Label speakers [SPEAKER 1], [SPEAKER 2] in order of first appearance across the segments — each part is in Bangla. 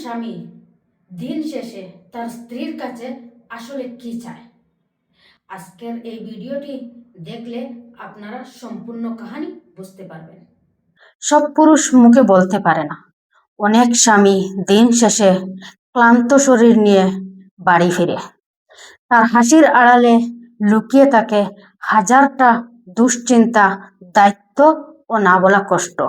[SPEAKER 1] স্বামী দিন শেষে তার স্ত্রীর কাছে আসলে কি চায়? আজকের এই ভিডিওটি দেখলে আপনারা সম্পূর্ণ কাহিনী বুঝতে পারবেন।
[SPEAKER 2] সব পুরুষ মুখে বলতে পারে না। অনেক স্বামী দিন শেষে ক্লান্ত শরীর নিয়ে বাড়ি ফিরে। তার হাসির আড়ালে লুকিয়ে থাকে হাজারটা দুশ্চিন্তা, দায়িত্ব ও না বলা কষ্ট।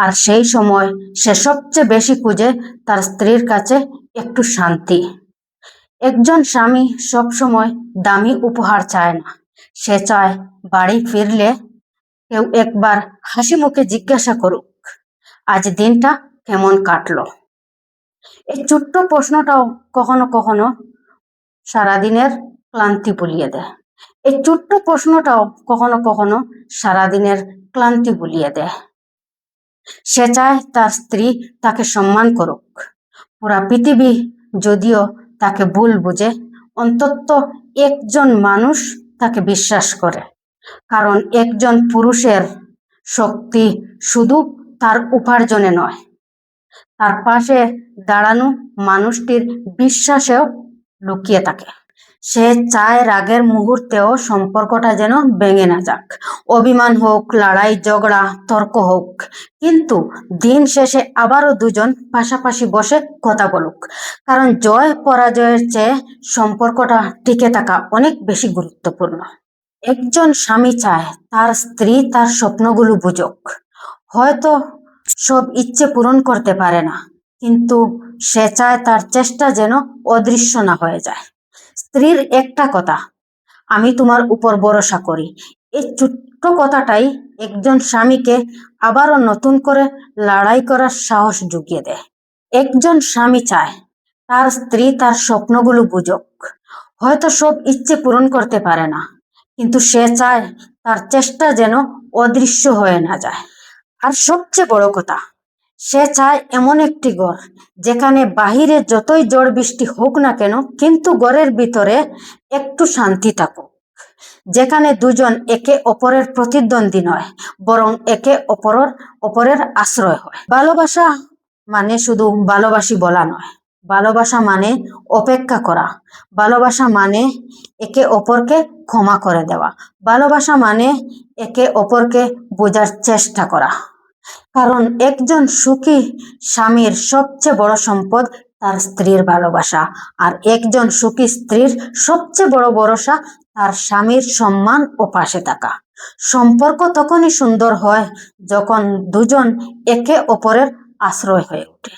[SPEAKER 2] আর সেই সময় সে সবচেয়ে বেশি খুঁজে তার স্ত্রীর কাছে একটু শান্তি। একজন স্বামী সব সময় দামি উপহার চায় না। সে চায় বাড়ি ফিরলে কেউ একবার হাসি মুখে জিজ্ঞাসা করুক, আজ দিনটা কেমন কাটলো। এই ছোট্ট প্রশ্নটাও কখনো কখনো সারাদিনের ক্লান্তি ভুলিয়ে দেয়। এই ছোট্ট প্রশ্নটাও কখনো কখনো সারাদিনের ক্লান্তি ভুলিয়ে দেয়। সে চায় তার স্ত্রী তাকে সম্মান করুক। পুরা পৃথিবী যদিও তাকে ভুল বুঝে, অন্তত একজন মানুষ তাকে বিশ্বাস করে। কারণ একজন পুরুষের শক্তি শুধু তার উপার্জনে নয়, তার পাশে দাঁড়ানো মানুষটির বিশ্বাসেও লুকিয়ে থাকে। সে চায় রাগের মুহূর্তেও সম্পর্কটা যেন ভেঙে না যাক। অভিমান হোক, লড়াই ঝগড়া তর্ক হোক, কিন্তু দিন শেষে আবারও দুজন পাশাপাশি বসে কথা বলুক। কারণ জয় পরাজয়ের চেয়ে সম্পর্কটা টিকে থাকা অনেক বেশি গুরুত্বপূর্ণ। একজন স্বামী চায় তার স্ত্রী তার স্বপ্নগুলো বুঝুক। হয়তো সব ইচ্ছে পূরণ করতে পারে না, কিন্তু সে চায় তার চেষ্টা যেন অদৃশ্য না হয়ে যায়। স্ত্রীর একটা কথা, আমি তোমার উপর ভরসা করি, এই ছোট্ট কথাটাই একজন স্বামীকে আবারও নতুন করে লড়াই করার সাহস জুগিয়ে দেয়। একজন স্বামী চায় তার স্ত্রী তার স্বপ্নগুলো বুঝুক। হয়তো সব ইচ্ছে পূরণ করতে পারে না, কিন্তু সে চায় তার চেষ্টা যেন অদৃশ্য হয়ে না যায়। আর সবচেয়ে বড় কথা, সে চায় এমন একটি ঘর যেখানে বাহিরে যতই ঝড় বৃষ্টি হোক না কেন, কিন্তু ঘরের ভিতরে একটু শান্তি থাকুক। যেখানে দুজন একে অপরের প্রতিদ্বন্দ্বী নয়, বরং একে অপরের আশ্রয় হয়। ভালোবাসা মানে শুধু ভালোবাসি বলা নয়। ভালোবাসা মানে অপেক্ষা করা। ভালোবাসা মানে একে অপরকে ক্ষমা করে দেওয়া। ভালোবাসা মানে একে অপরকে বোঝার চেষ্টা করা। কারণ একজন সুখী স্বামীর সবচেয়ে বড় সম্পদ তার স্ত্রীর ভালোবাসা, আর একজন সুখী স্ত্রীর সবচেয়ে বড় ভরসা তার স্বামীর সম্মান ও পাশে থাকা। সম্পর্ক তখনই সুন্দর হয় যখন দুজন একে অপরের আশ্রয় হয়ে ওঠে।